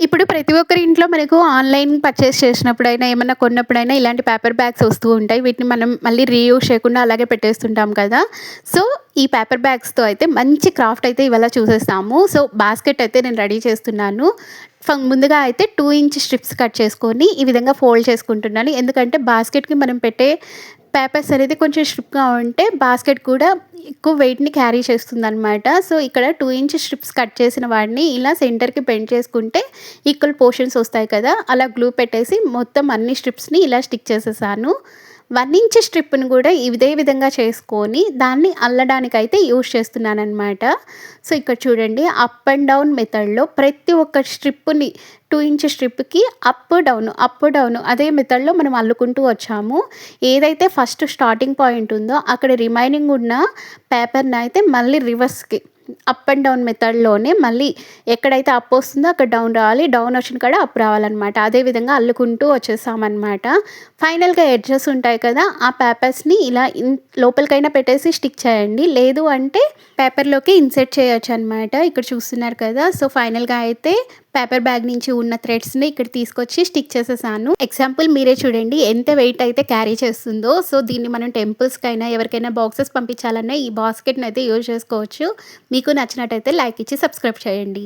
ఇప్పుడు ప్రతి ఒక్కరి ఇంట్లో మనకు ఆన్‌లైన్ పర్చేస్ చేసినప్పుడైనా, ఏమన్నా కొన్నప్పుడైనా ఇలాంటి పేపర్ బ్యాగ్స్ వస్తూ ఉంటాయి. వీటిని మనం మళ్ళీ రీయూజ్ చేయకుండా అలాగే పెట్టేస్తుంటాం కదా! సో, ఈ పేపర్ బ్యాగ్స్‌తో అయితే మంచి క్రాఫ్ట్ అయితే ఇవాళ చూసేస్తాము. సో, బాస్కెట్ అయితే నేను రెడీ చేస్తున్నాను. ముందుగా అయితే 2 ఇంచ్ స్ట్రిప్స్ కట్ చేసుకొని ఈ విధంగా ఫోల్డ్ చేసుకుంటున్నాను. ఎందుకంటే బాస్కెట్‌కి మనం పెట్టే పేపర్స్ అనేది కొంచెం స్ట్రిప్‌గా ఉంటే బాస్కెట్ కూడా ఎక్కువ వెయిట్‌ని క్యారీ చేస్తుందనమాట. సో, ఇక్కడ 2 ఇంచ్ స్ట్రిప్స్ కట్ చేసిన వాడిని ఇలా సెంటర్‌కి బెండ్ చేసుకుంటే ఈక్వల్ పోర్షన్స్ వస్తాయి కదా! అలా గ్లూ పెట్టేసి మొత్తం అన్ని స్ట్రిప్స్‌ని ఇలా స్టిక్ చేసేసాను. 1 ఇంచ్ స్ట్రిప్‌ని కూడా ఇదే విధంగా చేసుకొని దాన్ని అల్లడానికైతే యూజ్ చేస్తున్నాననమాట. సో, ఇక్కడ చూడండి అప్ అండ్ డౌన్ మెథడ్‌లో ప్రతి ఒక్క స్ట్రిప్‌ని 2 ఇంచ్ స్ట్రిప్‌కి అప్, డౌన్ అదే మెథడ్‌లో మనం అల్లుకుంటూ వచ్చాము. ఏదైతే ఫస్ట్ స్టార్టింగ్ పాయింట్ ఉందో అక్కడ రిమైనింగ్ ఉన్న పేపర్‌నయితే మళ్ళీ రివర్స్‌కి అప్ అండ్ డౌన్ మెథడ్‌లోనే మళ్ళీ ఎక్కడైతే అప్ వస్తుందో అక్కడ డౌన్ రావాలి. డౌన్ వచ్చిన కాడ అప్ రావాలనమాట. అదే విధంగా అల్లుకుంటూ వచ్చేసామనమాట. ఫైనల్‌గా ఎడ్జెస్ ఉంటాయి కదా! ఆ పేపర్స్‌ని ఇలా లోపలికైనా పెట్టేసి స్టిక్ చేయండి. లేదు అంటే పేపర్‌లోకి ఇన్సర్ట్ చేయొచ్చనమాట. ఇక్కడ చూస్తున్నారు కదా! సో, ఫైనల్‌గా అయితే పేపర్ బ్యాగ్ నుంచి ఉన్న థ్రెడ్స్‌ని ఇక్కడ తీసుకొచ్చి స్టిక్ చేసేసాను. ఎగ్జాంపుల్ మీరే చూడండి ఎంత వెయిట్ అయితే క్యారీ చేస్తుందో. సో, దీన్ని మనం టెంపుల్స్‌కైనా ఎవరికైనా బాక్సెస్ పంపించాలన్నా ఈ బాస్కెట్‌నయితే యూజ్ చేసుకోవచ్చు. మీకు నచ్చినట్టయితే లైక్ ఇచ్చి సబ్స్క్రైబ్ చేయండి.